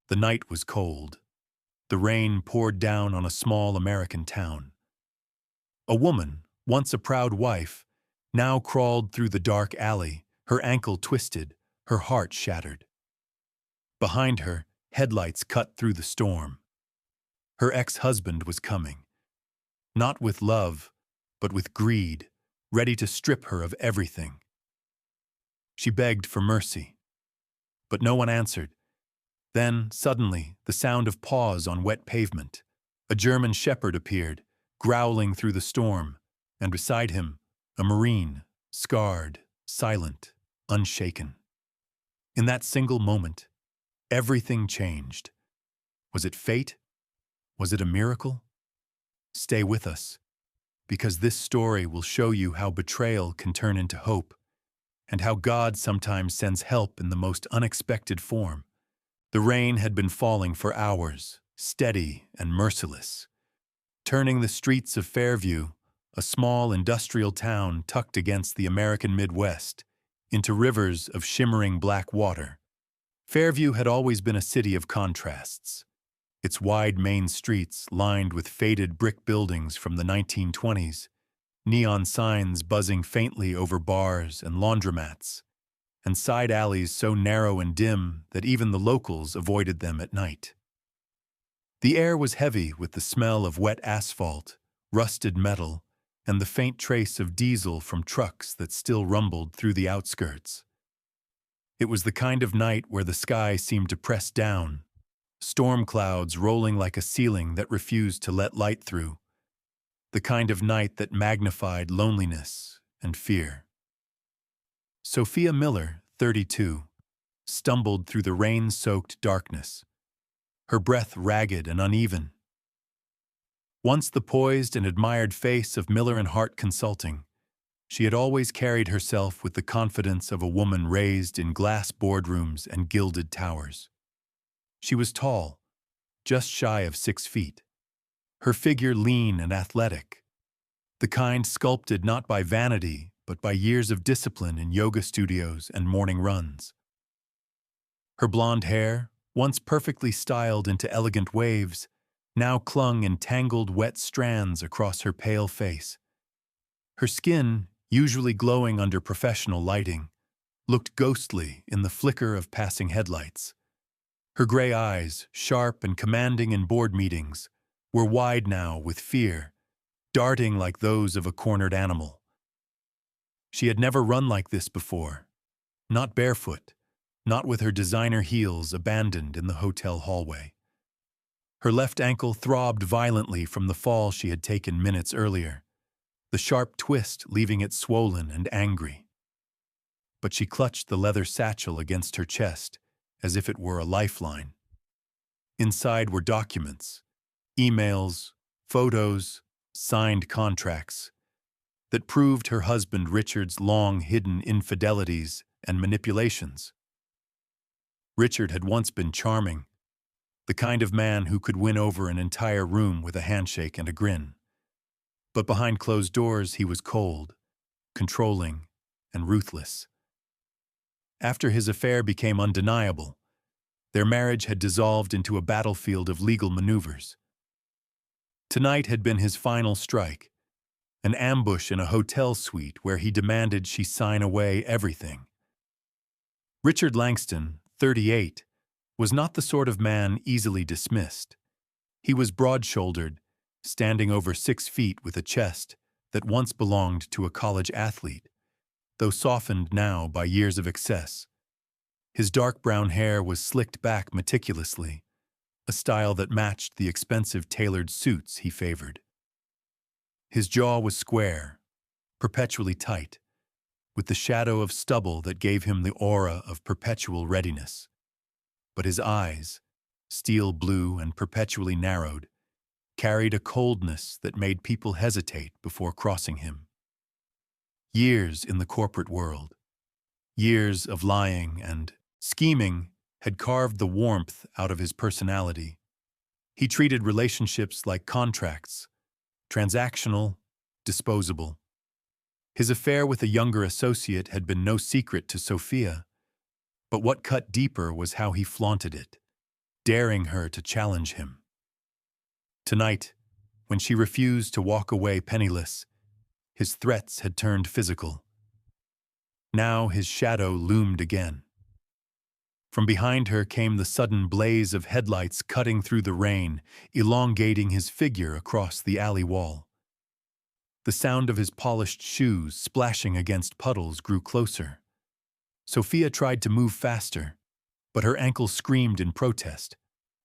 The night was cold. The rain poured down on a small American town. A woman, once a proud wife, now crawled through the dark alley, her ankle twisted, her heart shattered. Behind her, headlights cut through the storm. Her ex-husband was coming, not with love, but with greed, ready to strip her of everything. She begged for mercy, but no one answered. Then, suddenly, the sound of paws on wet pavement. A German shepherd appeared, growling through the storm, and beside him, a Marine, scarred, silent, unshaken. In that single moment, everything changed. Was it fate? Was it a miracle? Stay with us, because this story will show you how betrayal can turn into hope, and how God sometimes sends help in the most unexpected form. The rain had been falling for hours, steady and merciless, turning the streets of Fairview, a small industrial town tucked against the American Midwest, into rivers of shimmering black water. Fairview had always been a city of contrasts. Its wide main streets lined with faded brick buildings from the 1920s, neon signs buzzing faintly over bars and laundromats, and side alleys so narrow and dim that even the locals avoided them at night. The air was heavy with the smell of wet asphalt, rusted metal, and the faint trace of diesel from trucks that still rumbled through the outskirts. It was the kind of night where the sky seemed to press down, storm clouds rolling like a ceiling that refused to let light through, the kind of night that magnified loneliness and fear. Sophia Miller, 32, stumbled through the rain-soaked darkness, her breath ragged and uneven. Once the poised and admired face of Miller and Hart Consulting, she had always carried herself with the confidence of a woman raised in glass boardrooms and gilded towers. She was tall, just shy of 6 feet, her figure lean and athletic, the kind sculpted not by vanity but by years of discipline in yoga studios and morning runs. Her blonde hair, once perfectly styled into elegant waves, now clung in tangled wet strands across her pale face. Her skin, usually glowing under professional lighting, looked ghostly in the flicker of passing headlights. Her gray eyes, sharp and commanding in board meetings, were wide now with fear, darting like those of a cornered animal. She had never run like this before, not barefoot, not with her designer heels abandoned in the hotel hallway. Her left ankle throbbed violently from the fall she had taken minutes earlier, the sharp twist leaving it swollen and angry. But she clutched the leather satchel against her chest as if it were a lifeline. Inside were documents, emails, photos, signed contracts that proved her husband Richard's long-hidden infidelities and manipulations. Richard had once been charming, the kind of man who could win over an entire room with a handshake and a grin. But behind closed doors, he was cold, controlling, and ruthless. After his affair became undeniable, their marriage had dissolved into a battlefield of legal maneuvers. Tonight had been his final strike, an ambush in a hotel suite where he demanded she sign away everything. Richard Langston, 38, was not the sort of man easily dismissed. He was broad-shouldered, standing over 6 feet with a chest that once belonged to a college athlete, though softened now by years of excess. His dark brown hair was slicked back meticulously, a style that matched the expensive tailored suits he favored. His jaw was square, perpetually tight, with the shadow of stubble that gave him the aura of perpetual readiness. But his eyes, steel blue and perpetually narrowed, carried a coldness that made people hesitate before crossing him. Years in the corporate world, years of lying and scheming had carved the warmth out of his personality. He treated relationships like contracts, transactional, disposable. His affair with a younger associate had been no secret to Sophia, but what cut deeper was how he flaunted it. daring her to challenge him. Tonight, when she refused to walk away penniless, his threats had turned physical. Now his shadow loomed again. From behind her came the sudden blaze of headlights cutting through the rain, elongating his figure across the alley wall. The sound of his polished shoes splashing against puddles grew closer. Sophia tried to move faster, but her ankle screamed in protest,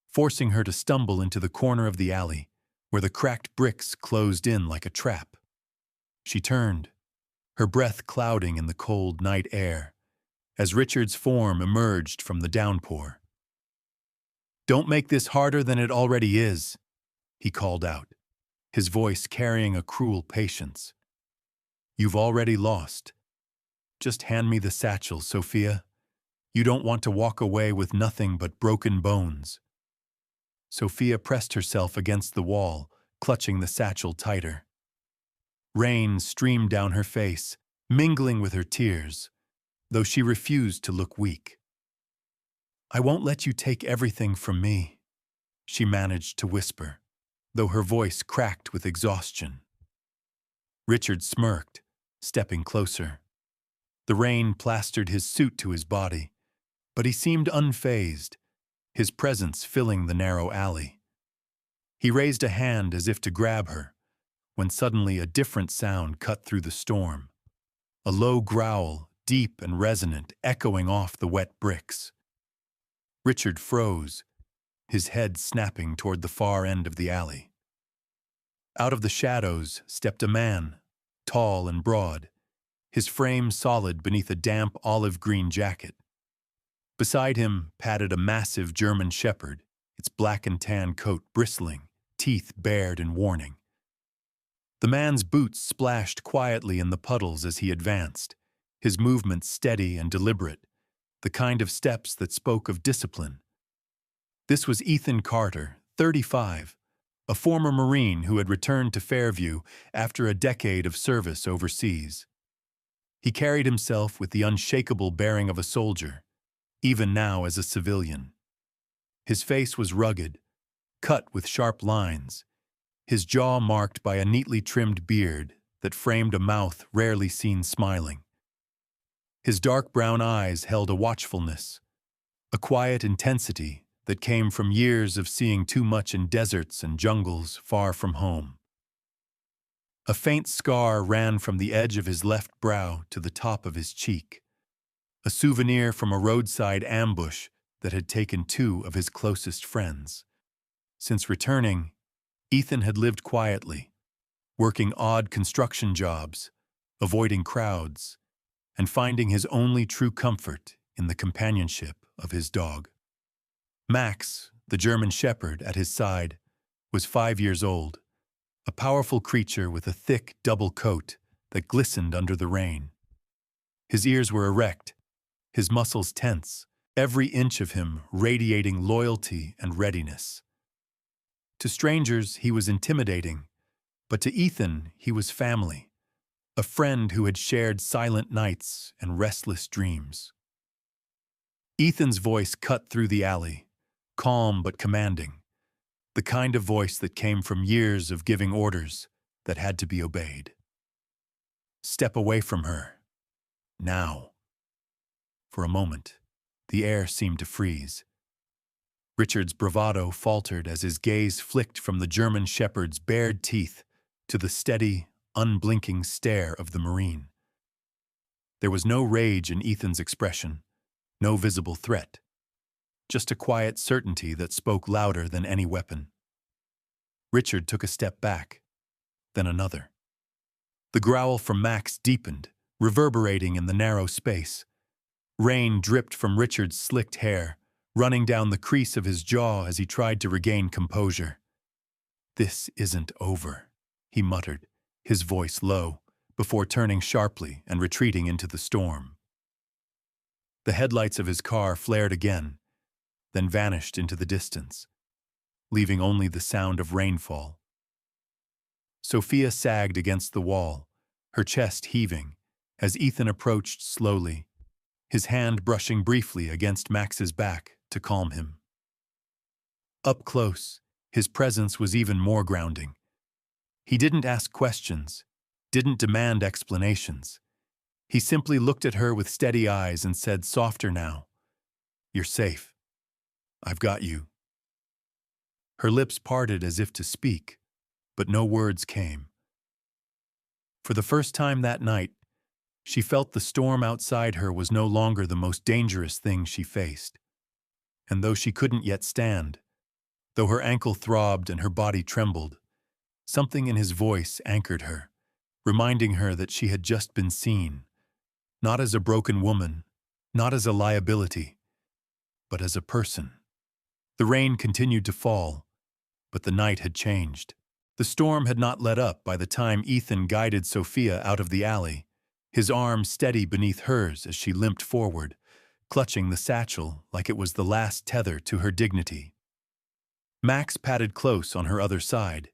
forcing her to stumble into the corner of the alley, where the cracked bricks closed in like a trap. She turned, her breath clouding in the cold night air, as Richard's form emerged from the downpour. "Don't make this harder than it already is," he called out, his voice carrying a cruel patience. "You've already lost. Just hand me the satchel, Sophia. You don't want to walk away with nothing but broken bones." Sophia pressed herself against the wall, clutching the satchel tighter. Rain streamed down her face, mingling with her tears, though she refused to look weak. "I won't let you take everything from me," she managed to whisper, though her voice cracked with exhaustion. Richard smirked, stepping closer. The rain plastered his suit to his body, but he seemed unfazed, his presence filling the narrow alley. He raised a hand as if to grab her, when suddenly a different sound cut through the storm. A low growl, deep and resonant, echoing off the wet bricks. Richard froze, his head snapping toward the far end of the alley. Out of the shadows stepped a man, tall and broad, his frame solid beneath a damp olive-green jacket. Beside him padded a massive German shepherd, its black and tan coat bristling, teeth bared in warning. The man's boots splashed quietly in the puddles as he advanced, his movements steady and deliberate, the kind of steps that spoke of discipline. This was Ethan Carter, 35, a former Marine who had returned to Fairview after a decade of service overseas. He carried himself with the unshakable bearing of a soldier, even now as a civilian. His face was rugged, cut with sharp lines, his jaw marked by a neatly trimmed beard that framed a mouth rarely seen smiling. His dark brown eyes held a watchfulness, a quiet intensity that came from years of seeing too much in deserts and jungles far from home. A faint scar ran from the edge of his left brow to the top of his cheek, a souvenir from a roadside ambush that had taken two of his closest friends. Since returning, Ethan had lived quietly, working odd construction jobs, avoiding crowds, and finding his only true comfort in the companionship of his dog. Max, the German shepherd at his side, was 5 years old, a powerful creature with a thick double coat that glistened under the rain. His ears were erect, his muscles tense, every inch of him radiating loyalty and readiness. To strangers, he was intimidating, but to Ethan, he was family, a friend who had shared silent nights and restless dreams. Ethan's voice cut through the alley, calm but commanding, the kind of voice that came from years of giving orders that had to be obeyed. "Step away from her. Now." For a moment, the air seemed to freeze. Richard's bravado faltered as his gaze flicked from the German shepherd's bared teeth to the steady, unblinking stare of the Marine. There was no rage in Ethan's expression, no visible threat, just a quiet certainty that spoke louder than any weapon. Richard took a step back, then another. The growl from Max deepened, reverberating in the narrow space. Rain dripped from Richard's slicked hair, running down the crease of his jaw as he tried to regain composure. "This isn't over," he muttered, his voice low, before turning sharply and retreating into the storm. The headlights of his car flared again, then vanished into the distance, leaving only the sound of rainfall. Sophia sagged against the wall, her chest heaving, as Ethan approached slowly, his hand brushing briefly against Max's back to calm him. Up close, his presence was even more grounding. He didn't ask questions, didn't demand explanations. He simply looked at her with steady eyes and said softer now, "You're safe. I've got you." Her lips parted as if to speak, but no words came. For the first time that night, she felt the storm outside her was no longer the most dangerous thing she faced. And though she couldn't yet stand, though her ankle throbbed and her body trembled, something in his voice anchored her, reminding her that she had just been seen, not as a broken woman, not as a liability, but as a person. The rain continued to fall, but the night had changed. The storm had not let up by the time Ethan guided Sophia out of the alley, his arm steady beneath hers as she limped forward, clutching the satchel like it was the last tether to her dignity. Max padded close on her other side,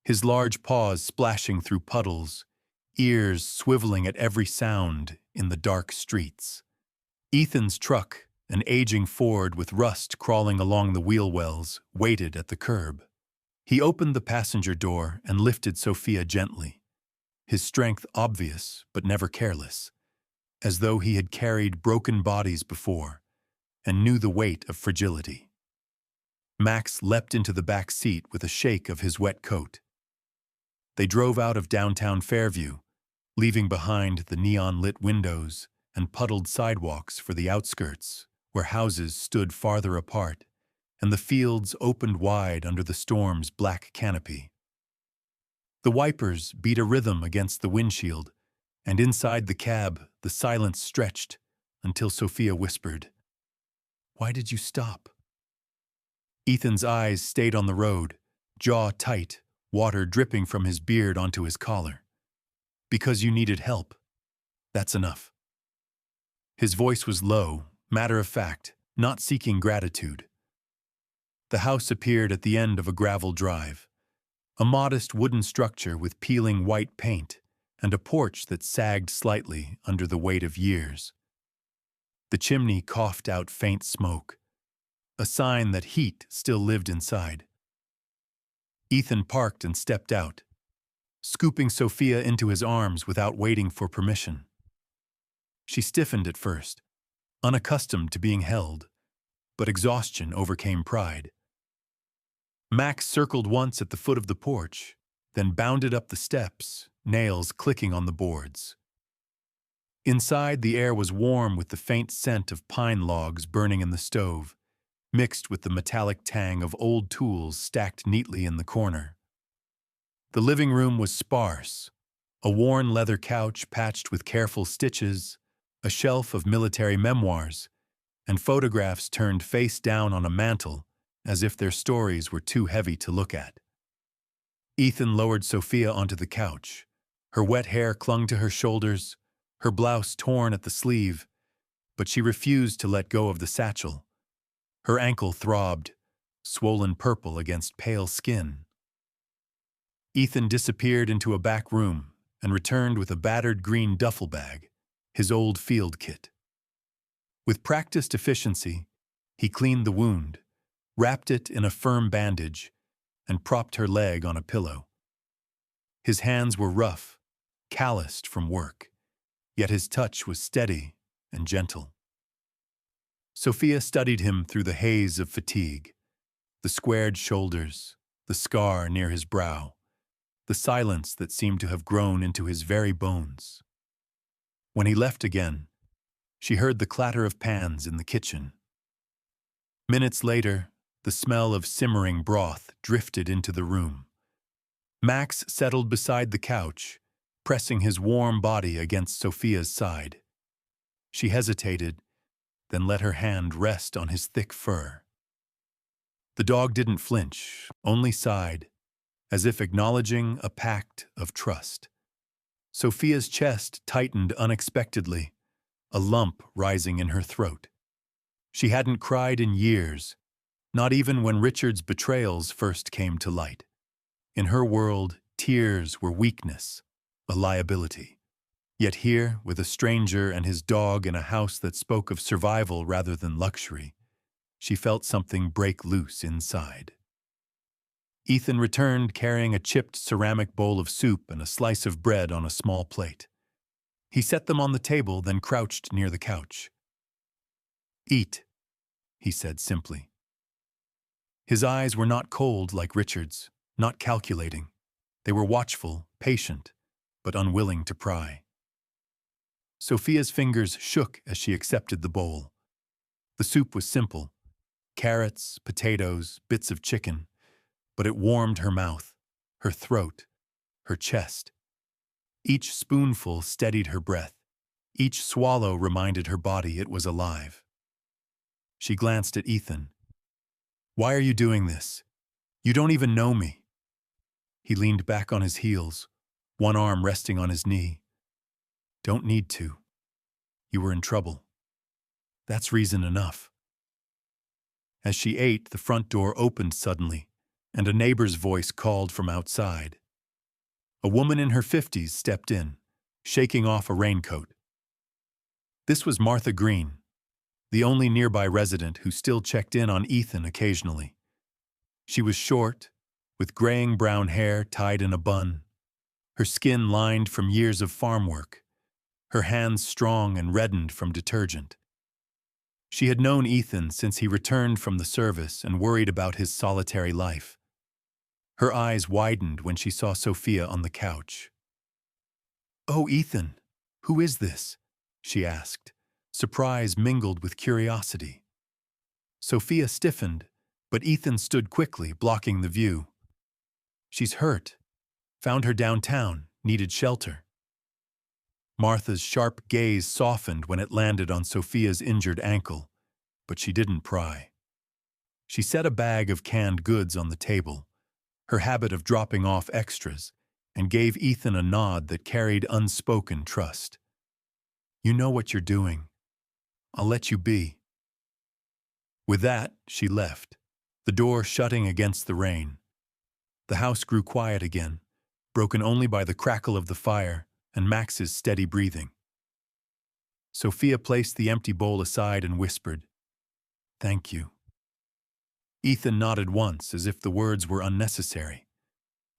his large paws splashing through puddles, ears swiveling at every sound in the dark streets. Ethan's truck, an aging Ford with rust crawling along the wheel wells, waited at the curb. He opened the passenger door and lifted Sophia gently, his strength obvious but never careless, as though he had carried broken bodies before and knew the weight of fragility. Max leapt into the back seat with a shake of his wet coat. They drove out of downtown Fairview, leaving behind the neon-lit windows and puddled sidewalks for the outskirts, where houses stood farther apart, and the fields opened wide under the storm's black canopy. The wipers beat a rhythm against the windshield, and inside the cab the silence stretched until Sophia whispered, "Why did you stop?" Ethan's eyes stayed on the road, jaw tight, water dripping from his beard onto his collar. "Because you needed help. That's enough." His voice was low, matter-of-fact, not seeking gratitude. The house appeared at the end of a gravel drive, a modest wooden structure with peeling white paint and a porch that sagged slightly under the weight of years. The chimney coughed out faint smoke, a sign that heat still lived inside. Ethan parked and stepped out, scooping Sophia into his arms without waiting for permission. She stiffened at first, unaccustomed to being held, but exhaustion overcame pride. Max circled once at the foot of the porch, then bounded up the steps, nails clicking on the boards. Inside, the air was warm with the faint scent of pine logs burning in the stove, mixed with the metallic tang of old tools stacked neatly in the corner. The living room was sparse, a worn leather couch patched with careful stitches, a shelf of military memoirs, and photographs turned face down on a mantel as if their stories were too heavy to look at. Ethan lowered Sophia onto the couch. Her wet hair clung to her shoulders, her blouse torn at the sleeve, but she refused to let go of the satchel. Her ankle throbbed, swollen purple against pale skin. Ethan disappeared into a back room and returned with a battered green duffel bag, his old field kit. With practiced efficiency, he cleaned the wound, wrapped it in a firm bandage, and propped her leg on a pillow. His hands were rough, calloused from work, yet his touch was steady and gentle. Sophia studied him through the haze of fatigue, the squared shoulders, the scar near his brow, the silence that seemed to have grown into his very bones. When he left again, she heard the clatter of pans in the kitchen. Minutes later, the smell of simmering broth drifted into the room. Max settled beside the couch, pressing his warm body against Sophia's side. She hesitated, then let her hand rest on his thick fur. The dog didn't flinch, only sighed, as if acknowledging a pact of trust. Sophia's chest tightened unexpectedly, a lump rising in her throat. She hadn't cried in years, not even when Richard's betrayals first came to light. In her world, tears were weakness, a liability. Yet here, with a stranger and his dog in a house that spoke of survival rather than luxury, she felt something break loose inside. Ethan returned carrying a chipped ceramic bowl of soup and a slice of bread on a small plate. He set them on the table, then crouched near the couch. "Eat," he said simply. His eyes were not cold like Richard's, not calculating. They were watchful, patient, but unwilling to pry. Sophia's fingers shook as she accepted the bowl. The soup was simple: carrots, potatoes, bits of chicken, but it warmed her mouth, her throat, her chest. Each spoonful steadied her breath. Each swallow reminded her body it was alive. She glanced at Ethan. "Why are you doing this? You don't even know me." He leaned back on his heels, one arm resting on his knee. "Don't need to. You were in trouble. That's reason enough." As she ate, the front door opened suddenly, and a neighbor's voice called from outside. A woman in her 50s stepped in, shaking off a raincoat. This was Martha Green, the only nearby resident who still checked in on Ethan occasionally. She was short, with graying brown hair tied in a bun, her skin lined from years of farm work, her hands strong and reddened from detergent. She had known Ethan since he returned from the service and worried about his solitary life. Her eyes widened when she saw Sophia on the couch. "Oh, Ethan, who is this?" she asked, surprise mingled with curiosity. Sophia stiffened, but Ethan stood quickly, blocking the view. "She's hurt. Found her downtown, needed shelter." Martha's sharp gaze softened when it landed on Sophia's injured ankle, but she didn't pry. She set a bag of canned goods on the table, her habit of dropping off extras, and gave Ethan a nod that carried unspoken trust. "You know what you're doing. I'll let you be." With that, she left, the door shutting against the rain. The house grew quiet again, broken only by the crackle of the fire and Max's steady breathing. Sophia placed the empty bowl aside and whispered, "Thank you." Ethan nodded once, as if the words were unnecessary.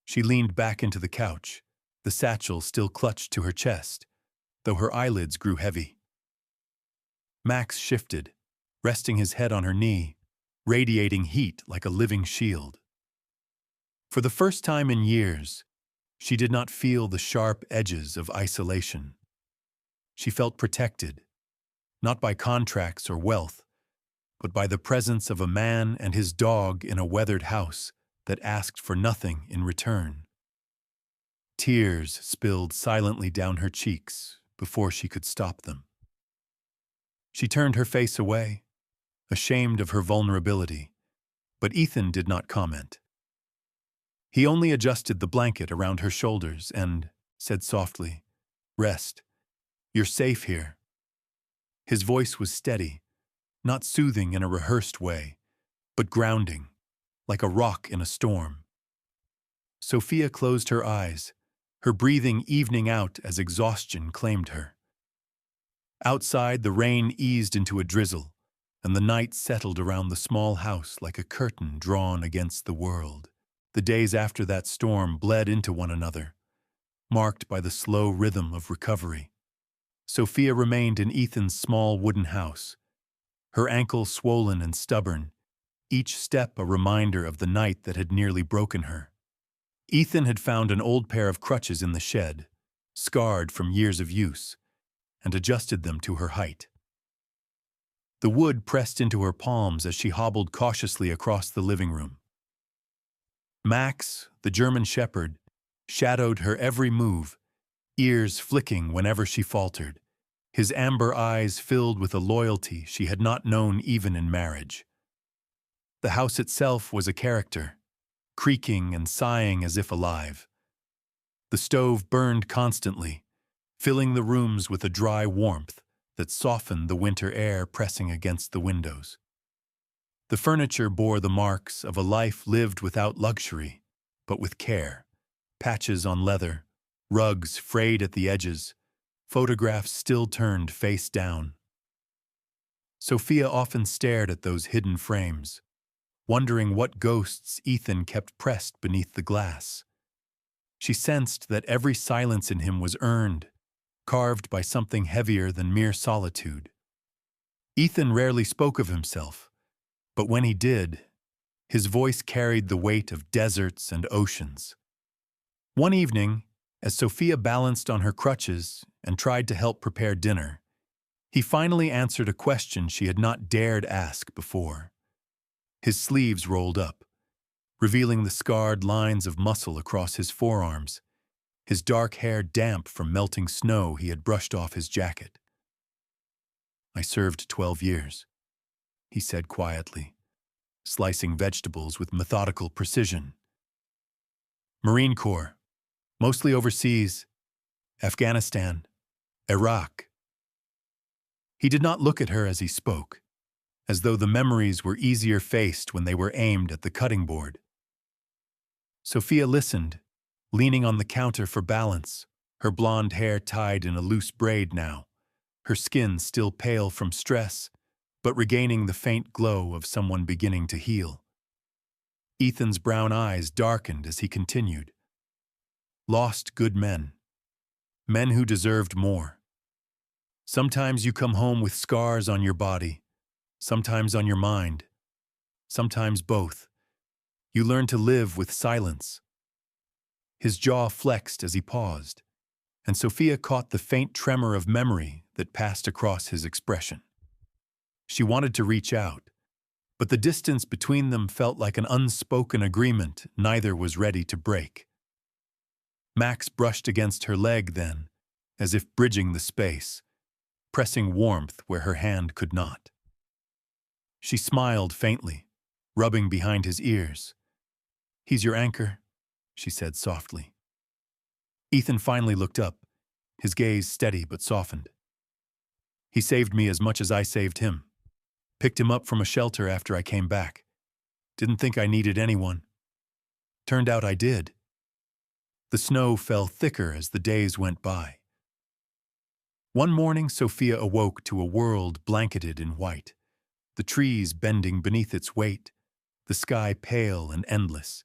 She leaned back into the couch, the satchel still clutched to her chest, though her eyelids grew heavy. Max shifted, resting his head on her knee, radiating heat like a living shield. For the first time in years, she did not feel the sharp edges of isolation. She felt protected, not by contracts or wealth, but by the presence of a man and his dog in a weathered house that asked for nothing in return. Tears spilled silently down her cheeks before she could stop them. She turned her face away, ashamed of her vulnerability, but Ethan did not comment. He only adjusted the blanket around her shoulders and said softly, "Rest. You're safe here." His voice was steady, not soothing in a rehearsed way, but grounding, like a rock in a storm. Sophia closed her eyes, her breathing evening out as exhaustion claimed her. Outside, the rain eased into a drizzle, and the night settled around the small house like a curtain drawn against the world. The days after that storm bled into one another, marked by the slow rhythm of recovery. Sophia remained in Ethan's small wooden house, her ankle swollen and stubborn, each step a reminder of the night that had nearly broken her. Ethan had found an old pair of crutches in the shed, scarred from years of use, and adjusted them to her height. The wood pressed into her palms as she hobbled cautiously across the living room. Max, the German shepherd, shadowed her every move, ears flicking whenever she faltered, his amber eyes filled with a loyalty she had not known even in marriage. The house itself was a character, creaking and sighing as if alive. The stove burned constantly, filling the rooms with a dry warmth that softened the winter air pressing against the windows. The furniture bore the marks of a life lived without luxury, but with care: patches on leather, rugs frayed at the edges, photographs still turned face down. Sophia often stared at those hidden frames, wondering what ghosts Ethan kept pressed beneath the glass. She sensed that every silence in him was earned, carved by something heavier than mere solitude. Ethan rarely spoke of himself, but when he did, his voice carried the weight of deserts and oceans. One evening, as Sophia balanced on her crutches and tried to help prepare dinner, he finally answered a question she had not dared ask before. His sleeves rolled up, revealing the scarred lines of muscle across his forearms, his dark hair damp from melting snow he had brushed off his jacket. "I served 12 years," he said quietly, slicing vegetables with methodical precision. "Marine Corps, mostly overseas, Afghanistan, Iraq." He did not look at her as he spoke, as though the memories were easier faced when they were aimed at the cutting board. Sophia listened, leaning on the counter for balance, her blonde hair tied in a loose braid now, her skin still pale from stress, but regaining the faint glow of someone beginning to heal. Ethan's brown eyes darkened as he continued. "Lost good men. Men who deserved more. Sometimes you come home with scars on your body, sometimes on your mind, sometimes both. You learn to live with silence." His jaw flexed as he paused, and Sophia caught the faint tremor of memory that passed across his expression. She wanted to reach out, but the distance between them felt like an unspoken agreement neither was ready to break. Max brushed against her leg then, as if bridging the space, pressing warmth where her hand could not. She smiled faintly, rubbing behind his ears. "He's your anchor," she said softly. Ethan finally looked up, his gaze steady but softened. "He saved me as much as I saved him. Picked him up from a shelter after I came back. Didn't think I needed anyone. Turned out I did." The snow fell thicker as the days went by. One morning, Sophia awoke to a world blanketed in white, the trees bending beneath its weight, the sky pale and endless.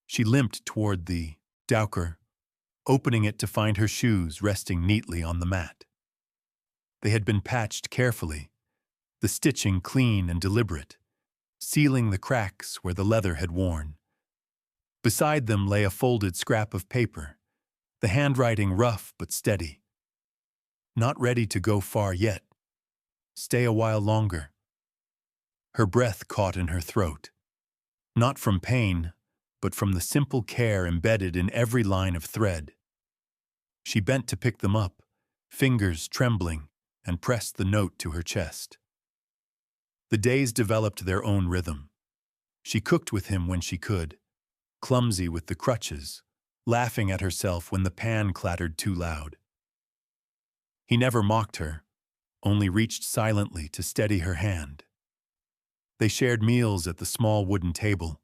She limped toward the Dowker, opening it to find her shoes resting neatly on the mat. They had been patched carefully, the stitching clean and deliberate, sealing the cracks where the leather had worn. Beside them lay a folded scrap of paper, the handwriting rough but steady. "Not ready to go far yet. Stay a while longer." Her breath caught in her throat, not from pain, but from the simple care embedded in every line of thread. She bent to pick them up, fingers trembling, and pressed the note to her chest. The days developed their own rhythm. She cooked with him when she could, clumsy with the crutches, laughing at herself when the pan clattered too loud. He never mocked her, only reached silently to steady her hand. They shared meals at the small wooden table,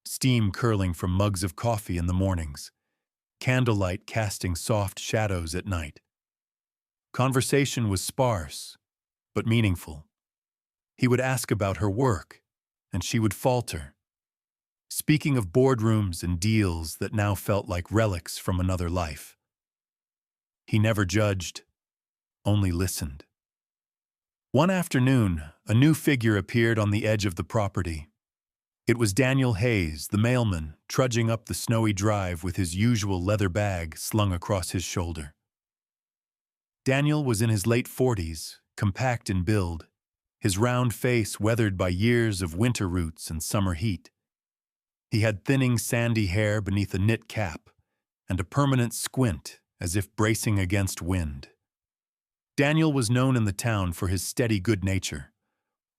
steam curling from mugs of coffee in the mornings, candlelight casting soft shadows at night. Conversation was sparse, but meaningful. He would ask about her work, and she would falter, speaking of boardrooms and deals that now felt like relics from another life. He never judged, only listened. One afternoon, a new figure appeared on the edge of the property. It was Daniel Hayes, the mailman, trudging up the snowy drive with his usual leather bag slung across his shoulder. Daniel was in his late 40s, compact in build, his round face weathered by years of winter roots and summer heat. He had thinning sandy hair beneath a knit cap, and a permanent squint as if bracing against wind. Daniel was known in the town for his steady good nature,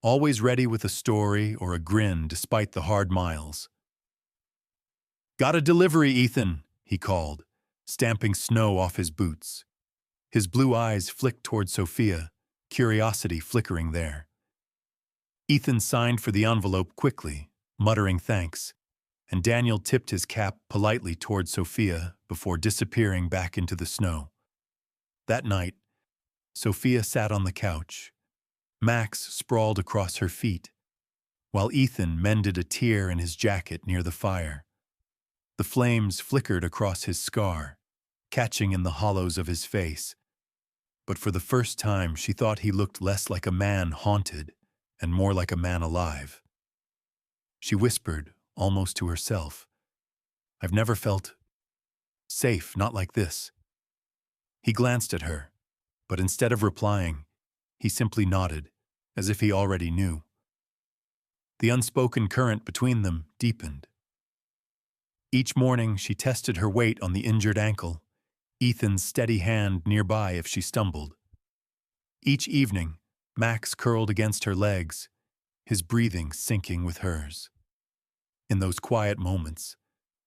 always ready with a story or a grin despite the hard miles. "Got a delivery, Ethan," he called, stamping snow off his boots. His blue eyes flicked toward Sophia, curiosity flickering there. Ethan signed for the envelope quickly, muttering thanks, and Daniel tipped his cap politely toward Sophia before disappearing back into the snow. That night, Sophia sat on the couch, Max sprawled across her feet, while Ethan mended a tear in his jacket near the fire. The flames flickered across his scar, catching in the hollows of his face. But for the first time, she thought he looked less like a man haunted and more like a man alive. She whispered, almost to herself, "I've never felt safe, not like this." He glanced at her, but instead of replying, he simply nodded, as if he already knew. The unspoken current between them deepened. Each morning, she tested her weight on the injured ankle, Ethan's steady hand nearby if she stumbled. Each evening, Max curled against her legs, his breathing syncing with hers. In those quiet moments,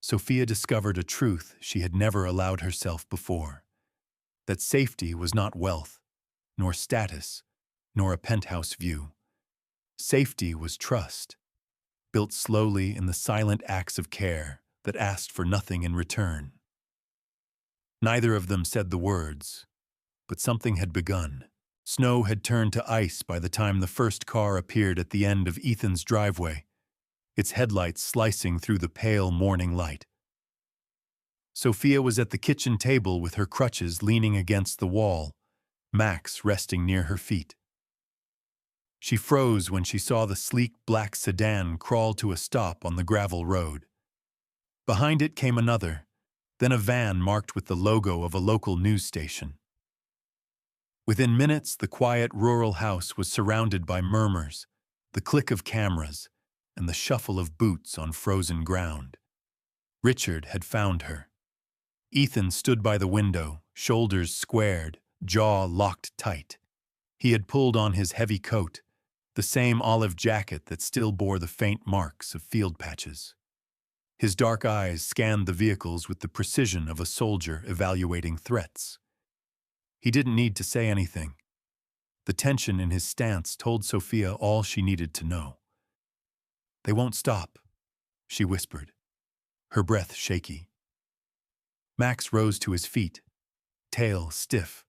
Sophia discovered a truth she had never allowed herself before: that safety was not wealth, nor status, nor a penthouse view. Safety was trust, built slowly in the silent acts of care that asked for nothing in return. Neither of them said the words, but something had begun. Snow had turned to ice by the time the first car appeared at the end of Ethan's driveway, its headlights slicing through the pale morning light. Sophia was at the kitchen table with her crutches leaning against the wall, Max resting near her feet. She froze when she saw the sleek black sedan crawl to a stop on the gravel road. Behind it came another, then a van marked with the logo of a local news station. Within minutes, the quiet rural house was surrounded by murmurs, the click of cameras, and the shuffle of boots on frozen ground. Richard had found her. Ethan stood by the window, shoulders squared, jaw locked tight. He had pulled on his heavy coat, the same olive jacket that still bore the faint marks of field patches. His dark eyes scanned the vehicles with the precision of a soldier evaluating threats. He didn't need to say anything. The tension in his stance told Sophia all she needed to know. "They won't stop," she whispered, her breath shaky. Max rose to his feet, tail stiff,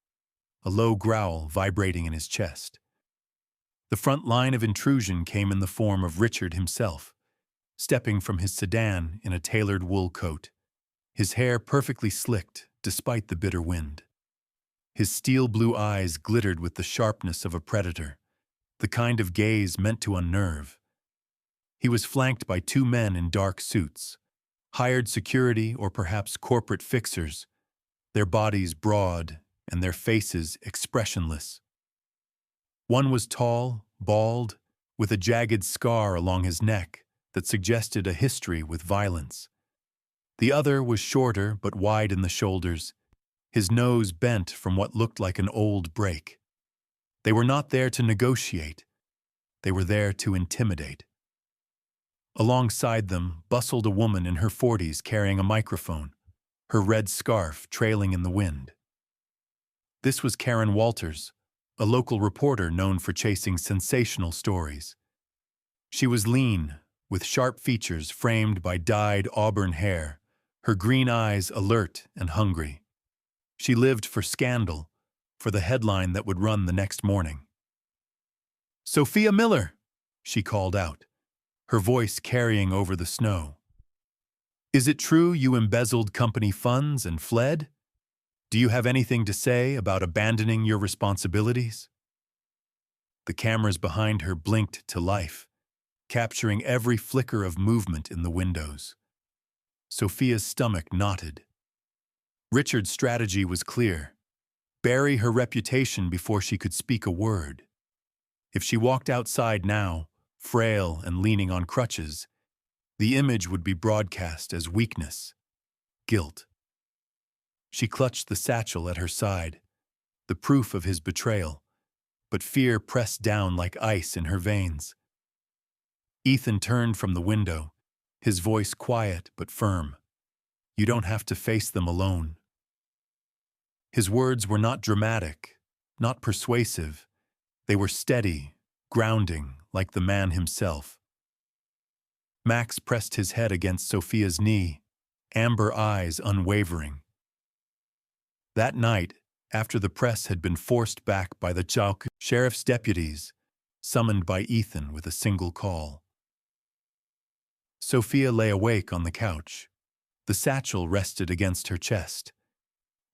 a low growl vibrating in his chest. The front line of intrusion came in the form of Richard himself, stepping from his sedan in a tailored wool coat, his hair perfectly slicked despite the bitter wind. His steel-blue eyes glittered with the sharpness of a predator, the kind of gaze meant to unnerve. He was flanked by two men in dark suits, hired security or perhaps corporate fixers, their bodies broad and their faces expressionless. One was tall, bald, with a jagged scar along his neck that suggested a history with violence. The other was shorter but wide in the shoulders, his nose bent from what looked like an old break. They were not there to negotiate. They were there to intimidate. Alongside them bustled a woman in her 40s carrying a microphone, her red scarf trailing in the wind. This was Karen Walters, a local reporter known for chasing sensational stories. She was lean, with sharp features framed by dyed auburn hair, her green eyes alert and hungry. She lived for scandal, for the headline that would run the next morning. "Sophia Miller," she called out, her voice carrying over the snow. "Is it true you embezzled company funds and fled? Do you have anything to say about abandoning your responsibilities?" The cameras behind her blinked to life, capturing every flicker of movement in the windows. Sophia's stomach knotted. Richard's strategy was clear: bury her reputation before she could speak a word. If she walked outside now, frail and leaning on crutches, the image would be broadcast as weakness, guilt. She clutched the satchel at her side, the proof of his betrayal, but fear pressed down like ice in her veins. Ethan turned from the window, his voice quiet but firm. "You don't have to face them alone." His words were not dramatic, not persuasive. They were steady, grounding, like the man himself. Max pressed his head against Sophia's knee, amber eyes unwavering. That night, after the press had been forced back by the Chauk sheriff's deputies, summoned by Ethan with a single call. Sophia lay awake on the couch. The satchel rested against her chest.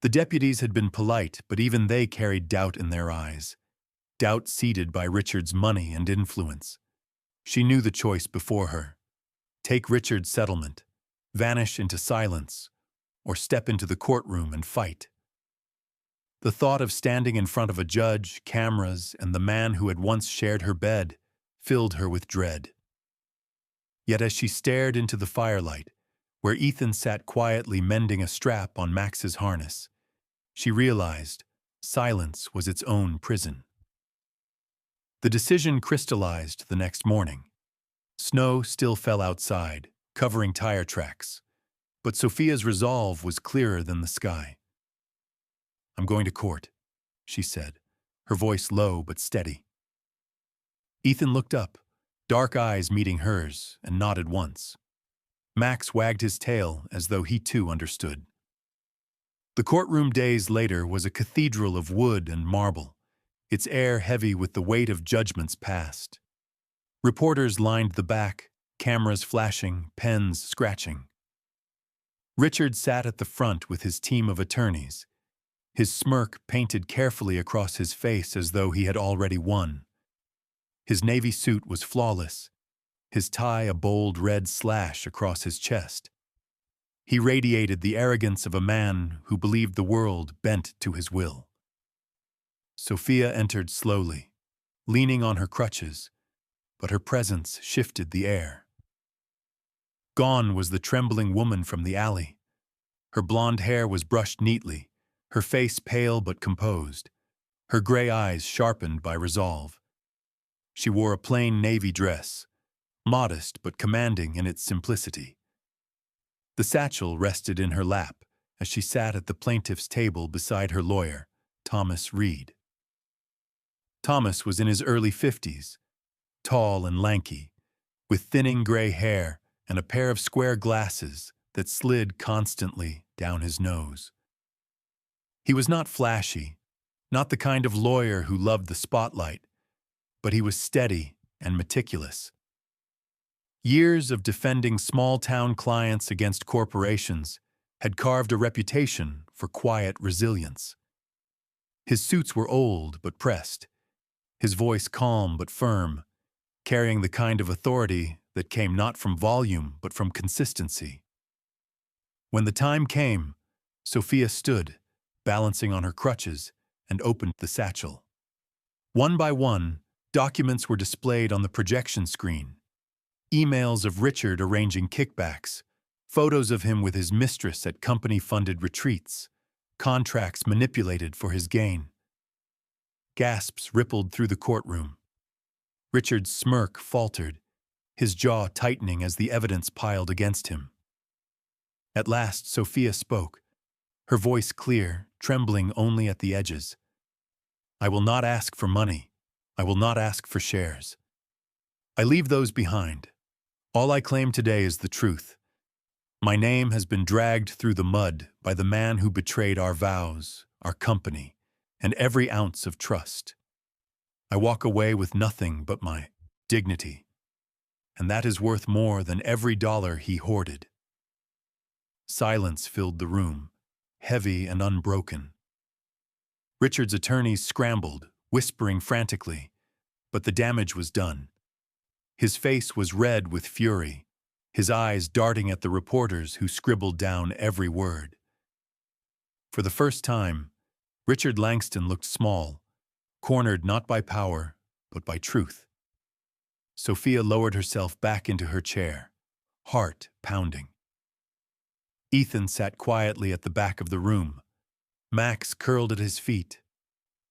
The deputies had been polite, but even they carried doubt in their eyes. Doubt seeded by Richard's money and influence. She knew the choice before her. Take Richard's settlement, vanish into silence, or step into the courtroom and fight. The thought of standing in front of a judge, cameras, and the man who had once shared her bed filled her with dread. Yet as she stared into the firelight, where Ethan sat quietly mending a strap on Max's harness, she realized silence was its own prison. The decision crystallized the next morning. Snow still fell outside, covering tire tracks, but Sophia's resolve was clearer than the sky. "I'm going to court," she said, her voice low but steady. Ethan looked up, dark eyes meeting hers, and nodded once. Max wagged his tail as though he too understood. The courtroom days later was a cathedral of wood and marble, its air heavy with the weight of judgments past. Reporters lined the back, cameras flashing, pens scratching. Richard sat at the front with his team of attorneys, his smirk painted carefully across his face as though he had already won. His navy suit was flawless, his tie a bold red slash across his chest. He radiated the arrogance of a man who believed the world bent to his will. Sophia entered slowly, leaning on her crutches, but her presence shifted the air. Gone was the trembling woman from the alley. Her blonde hair was brushed neatly, her face pale but composed, her gray eyes sharpened by resolve. She wore a plain navy dress, modest but commanding in its simplicity. The satchel rested in her lap as she sat at the plaintiff's table beside her lawyer, Thomas Reed. Thomas was in his early 50s, tall and lanky, with thinning gray hair and a pair of square glasses that slid constantly down his nose. He was not flashy, not the kind of lawyer who loved the spotlight, but he was steady and meticulous. Years of defending small-town clients against corporations had carved a reputation for quiet resilience. His suits were old but pressed, his voice calm but firm, carrying the kind of authority that came not from volume but from consistency. When the time came, Sophia stood, balancing on her crutches, and opened the satchel. One by one, documents were displayed on the projection screen. Emails of Richard arranging kickbacks, photos of him with his mistress at company-funded retreats, contracts manipulated for his gain. Gasps rippled through the courtroom. Richard's smirk faltered, his jaw tightening as the evidence piled against him. At last, Sophia spoke, her voice clear, trembling only at the edges. "I will not ask for money. I will not ask for shares. I leave those behind. All I claim today is the truth. My name has been dragged through the mud by the man who betrayed our vows, our company, and every ounce of trust. I walk away with nothing but my dignity, and that is worth more than every dollar he hoarded." Silence filled the room, heavy and unbroken. Richard's attorneys scrambled, whispering frantically, but the damage was done. His face was red with fury, his eyes darting at the reporters who scribbled down every word. For the first time, Richard Langston looked small, cornered not by power, but by truth. Sophia lowered herself back into her chair, heart pounding. Ethan sat quietly at the back of the room. Max curled at his feet,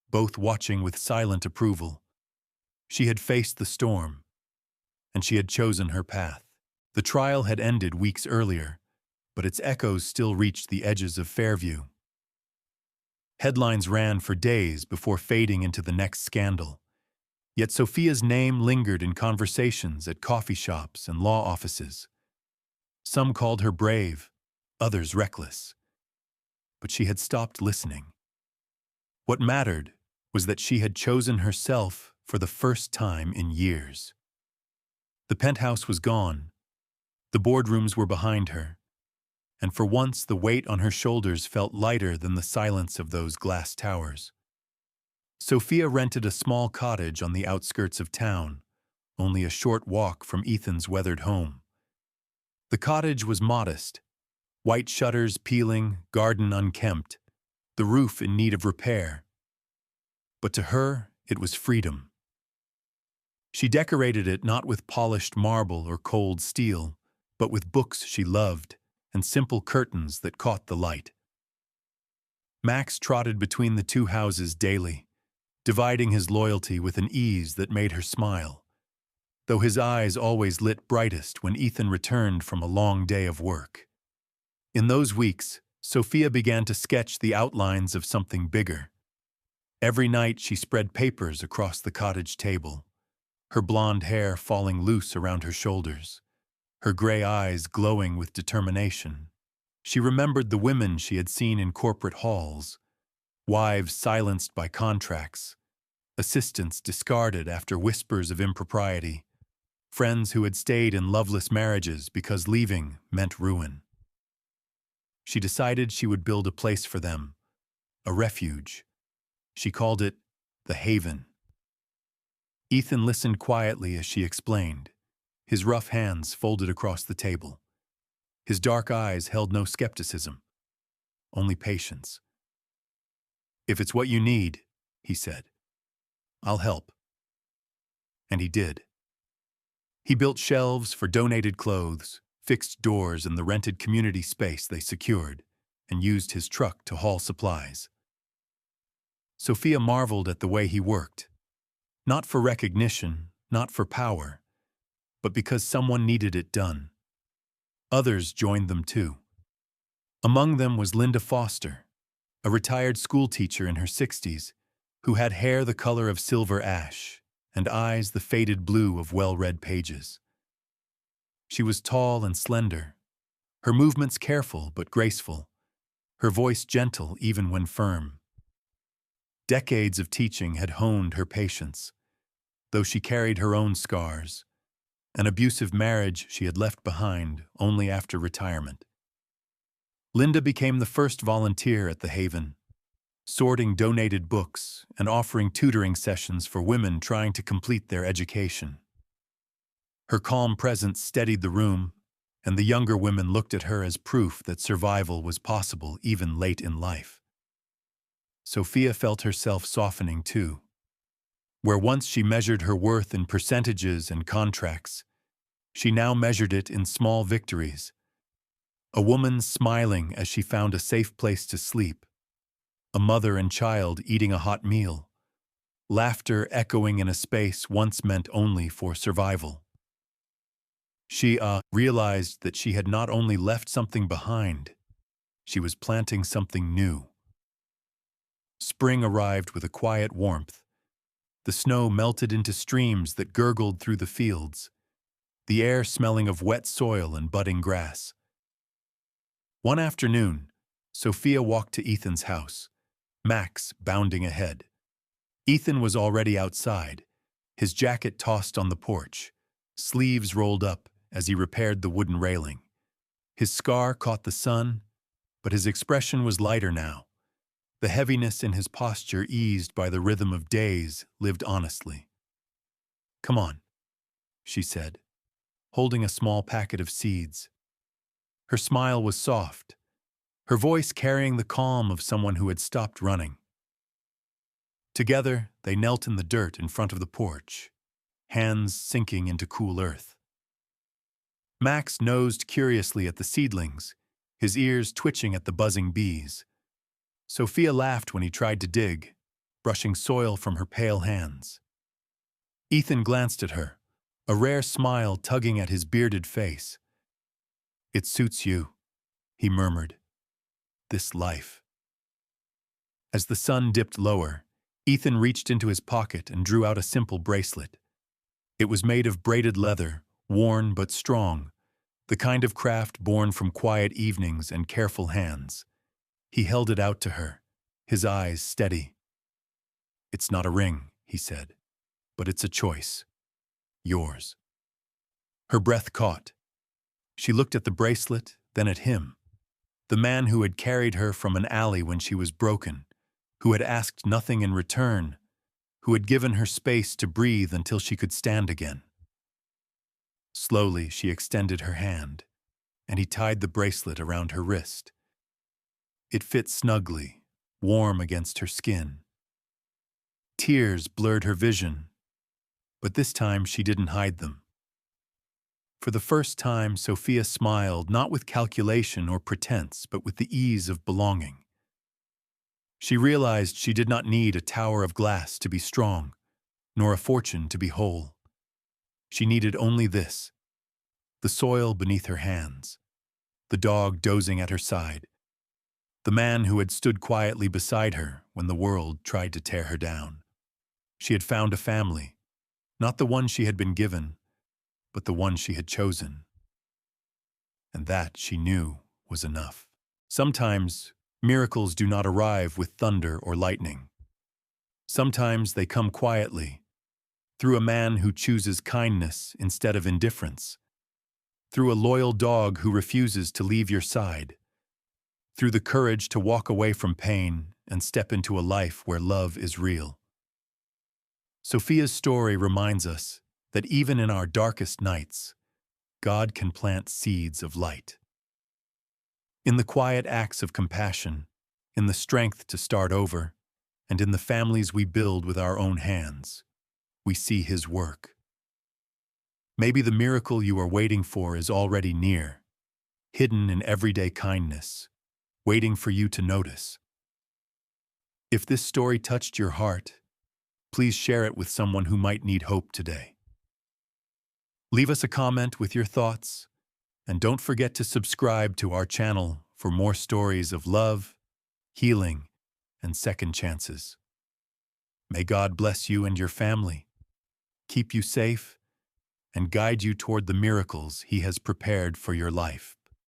both watching with silent approval. She had faced the storm, and she had chosen her path. The trial had ended weeks earlier, but its echoes still reached the edges of Fairview. Headlines ran for days before fading into the next scandal. Yet Sophia's name lingered in conversations at coffee shops and law offices. Some called her brave, others reckless. But she had stopped listening. What mattered was that she had chosen herself for the first time in years. The penthouse was gone, the boardrooms were behind her, and for once the weight on her shoulders felt lighter than the silence of those glass towers. Sophia rented a small cottage on the outskirts of town, only a short walk from Ethan's weathered home. The cottage was modest, white shutters peeling, garden unkempt, the roof in need of repair. But to her, it was freedom. She decorated it not with polished marble or cold steel, but with books she loved and simple curtains that caught the light. Max trotted between the two houses daily, dividing his loyalty with an ease that made her smile, though his eyes always lit brightest when Ethan returned from a long day of work. In those weeks, Sophia began to sketch the outlines of something bigger. Every night she spread papers across the cottage table, her blonde hair falling loose around her shoulders, her gray eyes glowing with determination. She remembered the women she had seen in corporate halls, wives silenced by contracts, assistants discarded after whispers of impropriety, friends who had stayed in loveless marriages because leaving meant ruin. She decided she would build a place for them, a refuge. She called it the Haven. Ethan listened quietly as she explained, his rough hands folded across the table. His dark eyes held no skepticism, only patience. "If it's what you need," he said, "I'll help." And he did. He built shelves for donated clothes, fixed doors in the rented community space they secured, and used his truck to haul supplies. Sophia marveled at the way he worked, not for recognition, not for power, but because someone needed it done. Others joined them too. Among them was Linda Foster, a retired schoolteacher in her 60s, who had hair the color of silver ash and eyes the faded blue of well-read pages. She was tall and slender, her movements careful but graceful, her voice gentle even when firm. Decades of teaching had honed her patience, though she carried her own scars, an abusive marriage she had left behind only after retirement. Linda became the first volunteer at the Haven, sorting donated books and offering tutoring sessions for women trying to complete their education. Her calm presence steadied the room, and the younger women looked at her as proof that survival was possible even late in life. Sophia felt herself softening too. Where once she measured her worth in percentages and contracts, she now measured it in small victories. A woman smiling as she found a safe place to sleep, a mother and child eating a hot meal, laughter echoing in a space once meant only for survival. She realized that she had not only left something behind, she was planting something new. Spring arrived with a quiet warmth. The snow melted into streams that gurgled through the fields, the air smelling of wet soil and budding grass. One afternoon, Sophia walked to Ethan's house, Max bounding ahead. Ethan was already outside, his jacket tossed on the porch, sleeves rolled up as he repaired the wooden railing. His scar caught the sun, but his expression was lighter now. The heaviness in his posture, eased by the rhythm of days, lived honestly. "Come on," she said, holding a small packet of seeds. Her smile was soft, her voice carrying the calm of someone who had stopped running. Together, they knelt in the dirt in front of the porch, hands sinking into cool earth. Max nosed curiously at the seedlings, his ears twitching at the buzzing bees. Sophia laughed when he tried to dig, brushing soil from her pale hands. Ethan glanced at her, a rare smile tugging at his bearded face. "It suits you," he murmured. "This life." As the sun dipped lower, Ethan reached into his pocket and drew out a simple bracelet. It was made of braided leather, worn but strong, the kind of craft born from quiet evenings and careful hands. He held it out to her, his eyes steady. "It's not a ring," he said, but it's a choice. Yours. Her breath caught. She looked at the bracelet, then at him. The man who had carried her from an alley when she was broken, who had asked nothing in return, who had given her space to breathe until she could stand again. Slowly, she extended her hand, and he tied the bracelet around her wrist. It fit snugly, warm against her skin. Tears blurred her vision, but this time she didn't hide them. For the first time, Sophia smiled, not with calculation or pretense, but with the ease of belonging. She realized she did not need a tower of glass to be strong, nor a fortune to be whole. She needed only this: the soil beneath her hands, the dog dozing at her side, the man who had stood quietly beside her when the world tried to tear her down. She had found a family, not the one she had been given, but the one she had chosen. And that, she knew, was enough. Sometimes, miracles do not arrive with thunder or lightning. Sometimes they come quietly, through a man who chooses kindness instead of indifference, through a loyal dog who refuses to leave your side, through the courage to walk away from pain and step into a life where love is real. Sophia's story reminds us that even in our darkest nights, God can plant seeds of light. In the quiet acts of compassion, in the strength to start over, and in the families we build with our own hands, we see His work. Maybe the miracle you are waiting for is already near, hidden in everyday kindness, waiting for you to notice. If this story touched your heart, please share it with someone who might need hope today. Leave us a comment with your thoughts, and don't forget to subscribe to our channel for more stories of love, healing, and second chances. May God bless you and your family, keep you safe, and guide you toward the miracles He has prepared for your life.